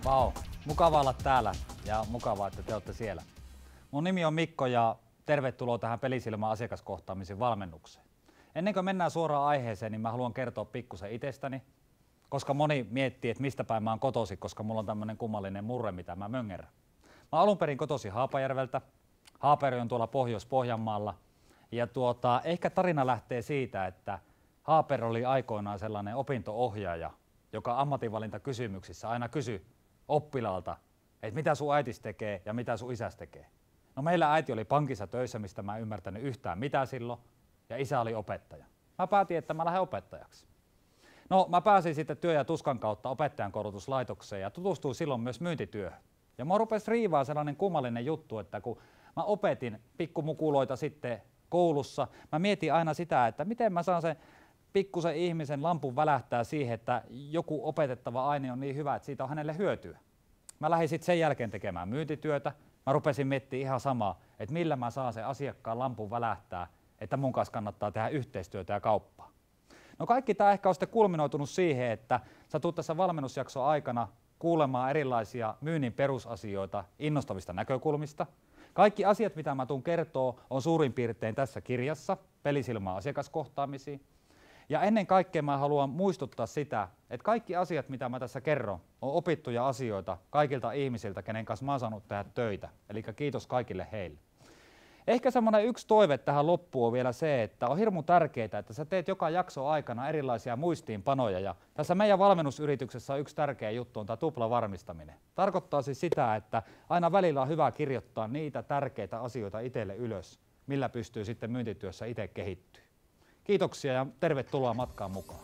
Vau, mukava olla täällä ja mukavaa, että te olette siellä. Mun nimi on Mikko ja tervetuloa tähän Pelisilmä asiakaskohtaamisen valmennukseen. Ennen kuin mennään suoraan aiheeseen, niin mä haluan kertoa pikkusen itsestäni, koska moni miettii, että mistä päin mä oon kotoisin, koska mulla on tämmönen kummallinen murre, mitä mä möngerrän. Mä oon alun perin kotoisin Haapajärveltä. Haaperi on tuolla Pohjois-Pohjanmaalla. Ja ehkä tarina lähtee siitä, että Haaperi oli aikoinaan sellainen opinto-ohjaaja, joka ammatinvalintakysymyksissä aina kysyi oppilaalta, että mitä sun äitis tekee ja mitä sun isäs tekee. No meillä äiti oli pankissa töissä, mistä mä en ymmärtänyt yhtään mitä silloin, ja isä oli opettaja. Mä päätin, että mä lähden opettajaksi. No mä pääsin sitten työ- ja tuskan kautta opettajan koulutuslaitokseen ja tutustuin silloin myös myyntityöhön. Ja mua rupesi riivaa sellainen kummallinen juttu, että kun mä opetin pikkumukuloita sitten koulussa, mä mietin aina sitä, että miten mä saan sen pikkusen ihmisen lampun välähtää siihen, että joku opetettava aine on niin hyvä, että siitä on hänelle hyötyä. Mä lähdin sitten sen jälkeen tekemään myyntityötä. Mä rupesin miettimään ihan samaa, että millä mä saan sen asiakkaan lampun välähtää, että mun kanssa kannattaa tehdä yhteistyötä ja kauppaa. No kaikki tämä ehkä on sitten kulminoitunut siihen, että sä tulet tässä valmennusjakson aikana kuulemaan erilaisia myynnin perusasioita innostavista näkökulmista. Kaikki asiat, mitä mä tuun kertoo, on suurin piirtein tässä kirjassa, Pelisilmä asiakaskohtaamisiin. Ja ennen kaikkea mä haluan muistuttaa sitä, että kaikki asiat, mitä mä tässä kerron, on opittuja asioita kaikilta ihmisiltä, kenen kanssa mä oon saanut tehdä töitä. Eli kiitos kaikille heille. Ehkä semmoinen yksi toive tähän loppuun on vielä se, että on hirmu tärkeää, että sä teet joka jakso aikana erilaisia muistiinpanoja. Ja tässä meidän valmennusyrityksessä yksi tärkeä juttu on tämä tuplavarmistaminen. Tarkoittaa siis sitä, että aina välillä on hyvä kirjoittaa niitä tärkeitä asioita itselle ylös, millä pystyy sitten myyntityössä itse kehittyä. Kiitoksia ja tervetuloa matkaan mukaan.